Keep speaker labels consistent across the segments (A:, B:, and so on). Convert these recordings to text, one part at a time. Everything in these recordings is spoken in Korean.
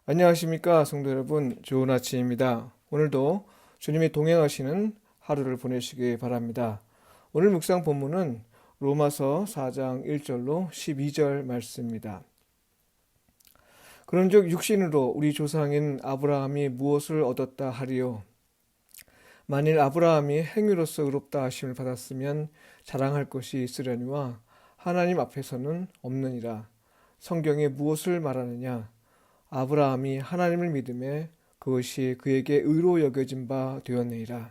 A: 안녕하십니까, 성도 여러분. 좋은 아침입니다. 오늘도 주님이 동행하시는 하루를 보내시기 바랍니다. 오늘 묵상 본문은 로마서 4장 1절로 12절 말씀입니다. 그런즉 육신으로 우리 조상인 아브라함이 무엇을 얻었다 하리요? 만일 아브라함이 행위로서 의롭다 하심을 받았으면 자랑할 것이 있으려니와 하나님 앞에서는 없느니라. 성경이 무엇을 말하느냐? 아브라함이 하나님을 믿음에 그것이 그에게 의로 여겨진 바 되었느니라.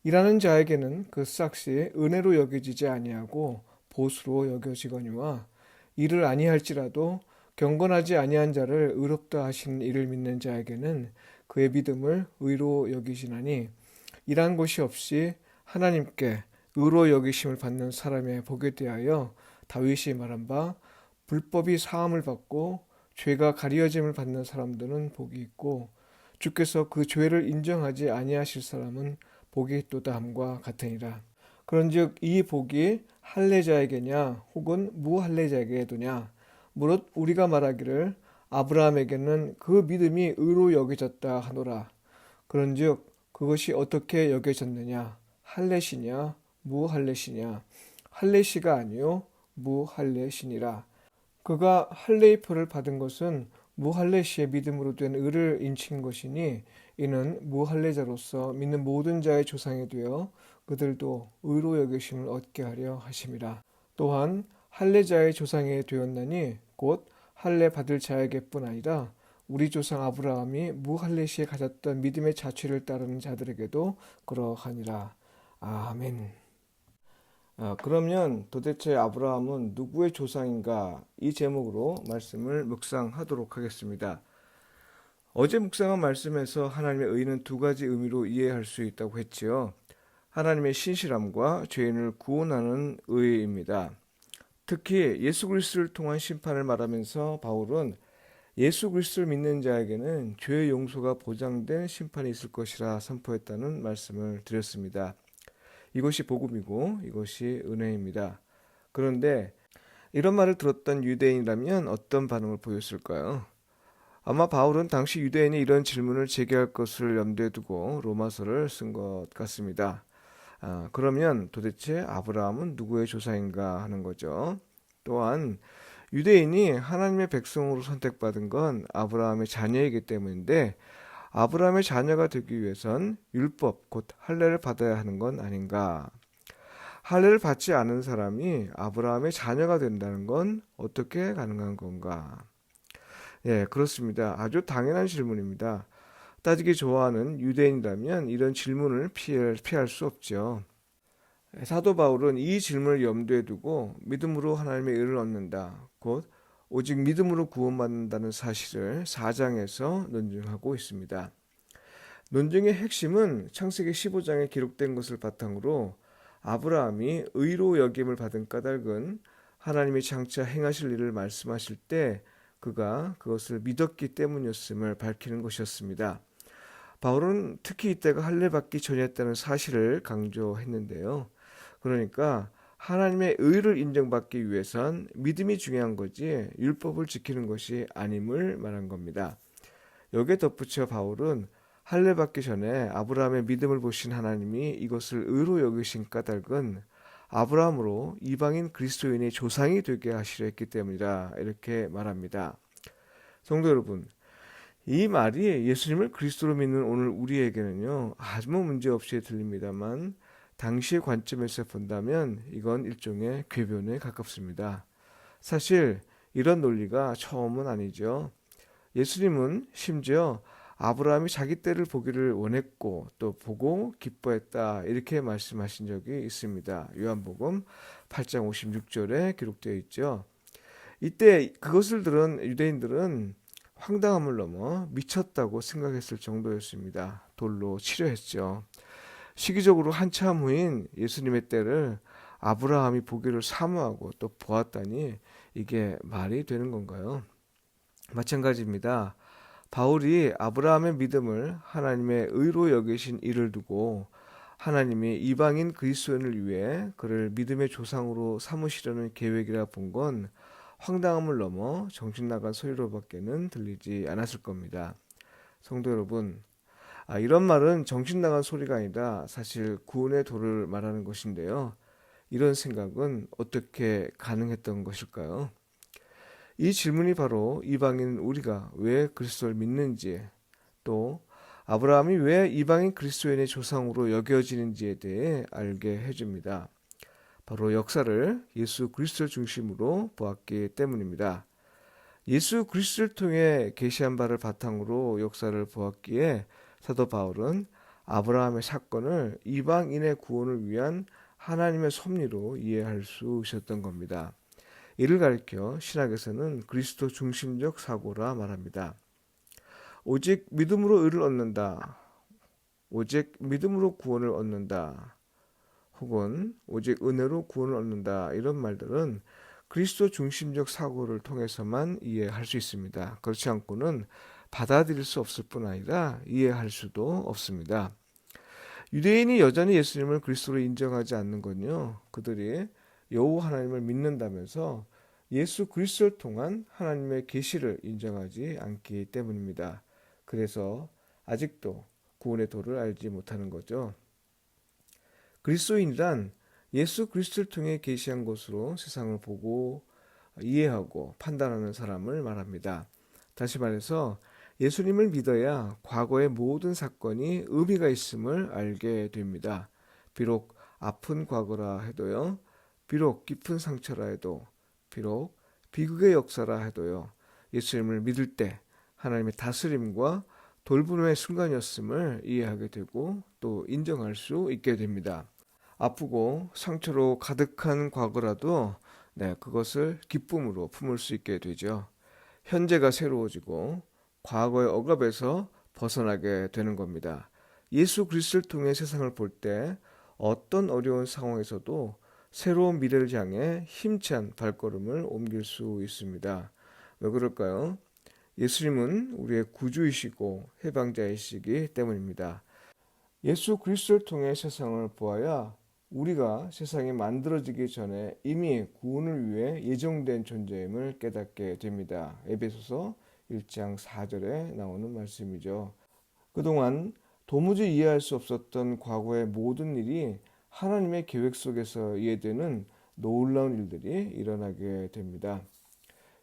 A: 일하는 자에게는 그 삭시 은혜로 여겨지지 아니하고 보수로 여겨지거니와 일을 아니할지라도 경건하지 아니한 자를 의롭다 하시는 이를 믿는 자에게는 그의 믿음을 의로 여기시나니 일한 것이 없이 하나님께 의로 여기심을 받는 사람의 복에 대하여 다윗이 말한 바 불법이 사함을 받고 죄가 가리어짐을 받는 사람들은 복이 있고 주께서 그 죄를 인정하지 아니하실 사람은 복이 있도다 함과 같으니라. 그런즉 이 복이 할례자에게냐 혹은 무할례자에게도냐? 무릇 우리가 말하기를 아브라함에게는 그 믿음이 의로 여겨졌다 하노라. 그런즉 그것이 어떻게 여겨졌느냐? 할례시냐 무할례시냐? 할례시가 아니요 무할례시니라. 그가 할례의 표를 받은 것은 무할례시의 믿음으로 된 의를 인친 것이니 이는 무할례자로서 믿는 모든 자의 조상이 되어 그들도 의로 여기심을 얻게 하려 하심이라. 또한 할례자의 조상이 되었나니 곧 할례 받을 자에게뿐 아니라 우리 조상 아브라함이 무할례시에 가졌던 믿음의 자취를 따르는 자들에게도 그러하니라. 아멘. 그러면 도대체 아브라함은 누구의 조상인가? 이 제목으로 말씀을 묵상하도록 하겠습니다. 어제 묵상한 말씀에서 하나님의 의는 두 가지 의미로 이해할 수 있다고 했지요. 하나님의 신실함과 죄인을 구원하는 의입니다. 특히 예수 그리스도를 통한 심판을 말하면서 바울은 예수 그리스도를 믿는 자에게는 죄의 용서가 보장된 심판이 있을 것이라 선포했다는 말씀을 드렸습니다. 이것이 복음이고 이것이 은혜입니다. 그런데 이런 말을 들었던 유대인이라면 어떤 반응을 보였을까요? 아마 바울은 당시 유대인이 이런 질문을 제기할 것을 염두에 두고 로마서를 쓴 것 같습니다. 그러면 도대체 아브라함은 누구의 조상인가 하는 거죠. 또한 유대인이 하나님의 백성으로 선택받은 건 아브라함의 자녀이기 때문인데 아브라함의 자녀가 되기 위해선 율법 곧 할례를 받아야 하는 건 아닌가? 할례를 받지 않은 사람이 아브라함의 자녀가 된다는 건 어떻게 가능한 건가? 예, 그렇습니다. 아주 당연한 질문입니다. 따지기 좋아하는 유대인이라면 이런 질문을 피할 수 없죠. 사도 바울은 이 질문을 염두에 두고 믿음으로 하나님의 의를 얻는다. 곧 오직 믿음으로 구원받는다는 사실을 4장에서 논증하고 있습니다. 논증의 핵심은 창세기 15장에 기록된 것을 바탕으로 아브라함이 의로 여김을 받은 까닭은 하나님이 장차 행하실 일을 말씀하실 때 그가 그것을 믿었기 때문이었음을 밝히는 것이었습니다. 바울은 특히 이때가 할례 받기 전이었다는 사실을 강조했는데요. 그러니까 하나님의 의를 인정받기 위해선 믿음이 중요한 거지 율법을 지키는 것이 아님을 말한 겁니다. 여기에 덧붙여 바울은 할례 받기 전에 아브라함의 믿음을 보신 하나님이 이것을 의로 여기신 까닭은 아브라함으로 이방인 그리스도인의 조상이 되게 하시려 했기 때문이다. 이렇게 말합니다. 성도 여러분, 이 말이 예수님을 그리스도로 믿는 오늘 우리에게는요 아무 문제 없이 들립니다만 당시의 관점에서 본다면 이건 일종의 궤변에 가깝습니다. 사실 이런 논리가 처음은 아니죠. 예수님은 심지어 아브라함이 자기 때를 보기를 원했고 또 보고 기뻐했다 이렇게 말씀하신 적이 있습니다. 요한복음 8장 56절에 기록되어 있죠. 이때 그것을 들은 유대인들은 황당함을 넘어 미쳤다고 생각했을 정도였습니다. 돌로 치려했죠. 시기적으로 한참 후인 예수님의 때를 아브라함이 보기를 사모하고 또 보았다니 이게 말이 되는 건가요? 마찬가지입니다. 바울이 아브라함의 믿음을 하나님의 의로 여기신 이를 두고 하나님이 이방인 그리스도인을 위해 그를 믿음의 조상으로 삼으시려는 계획이라 본 건 황당함을 넘어 정신 나간 소리로밖에는 들리지 않았을 겁니다. 성도 여러분, 이런 말은 정신 나간 소리가 아니라 사실 구원의 도를 말하는 것인데요. 이런 생각은 어떻게 가능했던 것일까요? 이 질문이 바로 이방인 우리가 왜 그리스도를 믿는지, 또 아브라함이 왜 이방인 그리스도인의 조상으로 여겨지는지에 대해 알게 해줍니다. 바로 역사를 예수 그리스도 중심으로 보았기 때문입니다. 예수 그리스도를 통해 계시한 바를 바탕으로 역사를 보았기에 사도 바울은 아브라함의 사건을 이방인의 구원을 위한 하나님의 섭리로 이해할 수 있었던 겁니다. 이를 가리켜 신학에서는 그리스도 중심적 사고라 말합니다. 오직 믿음으로 의를 얻는다. 오직 믿음으로 구원을 얻는다. 혹은 오직 은혜로 구원을 얻는다. 이런 말들은 그리스도 중심적 사고를 통해서만 이해할 수 있습니다. 그렇지 않고는 받아들일 수 없을 뿐 아니라 이해할 수도 없습니다. 유대인이 여전히 예수님을 그리스도로 인정하지 않는 건요. 그들이 여호와 하나님을 믿는다면서 예수 그리스도를 통한 하나님의 계시를 인정하지 않기 때문입니다. 그래서 아직도 구원의 도를 알지 못하는 거죠. 그리스도인이란 예수 그리스도를 통해 계시한 것으로 세상을 보고 이해하고 판단하는 사람을 말합니다. 다시 말해서 예수님을 믿어야 과거의 모든 사건이 의미가 있음을 알게 됩니다. 비록 아픈 과거라 해도요. 비록 깊은 상처라 해도, 비록 비극의 역사라 해도요. 예수님을 믿을 때 하나님의 다스림과 돌봄의 순간이었음을 이해하게 되고 또 인정할 수 있게 됩니다. 아프고 상처로 가득한 과거라도 그것을 기쁨으로 품을 수 있게 되죠. 현재가 새로워지고 과거의 억압에서 벗어나게 되는 겁니다. 예수 그리스도를 통해 세상을 볼 때 어떤 어려운 상황에서도 새로운 미래를 향해 힘찬 발걸음을 옮길 수 있습니다. 왜 그럴까요? 예수님은 우리의 구주이시고 해방자이시기 때문입니다. 예수 그리스도를 통해 세상을 보아야 우리가 세상이 만들어지기 전에 이미 구원을 위해 예정된 존재임을 깨닫게 됩니다. 에베소서 1장 4절에 나오는 말씀이죠. 그동안 도무지 이해할 수 없었던 과거의 모든 일이 하나님의 계획 속에서 이해되는 놀라운 일들이 일어나게 됩니다.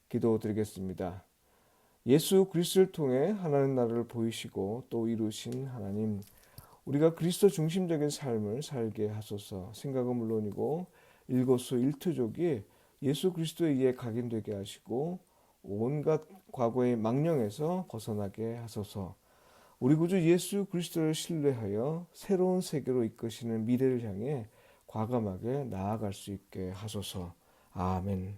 A: 기도드리겠습니다. 예수 그리스도를 통해 하나님 나라를 보이시고 또 이루신 하나님, 우리가 그리스도 중심적인 삶을 살게 하소서. 생각은 물론이고 일거수일투족이 예수 그리스도에 의해 각인되게 하시고 온갖 과거의 망령에서 벗어나게 하소서. 우리 구주 예수 그리스도를 신뢰하여 새로운 세계로 이끄시는 미래를 향해 과감하게 나아갈 수 있게 하소서. 아멘.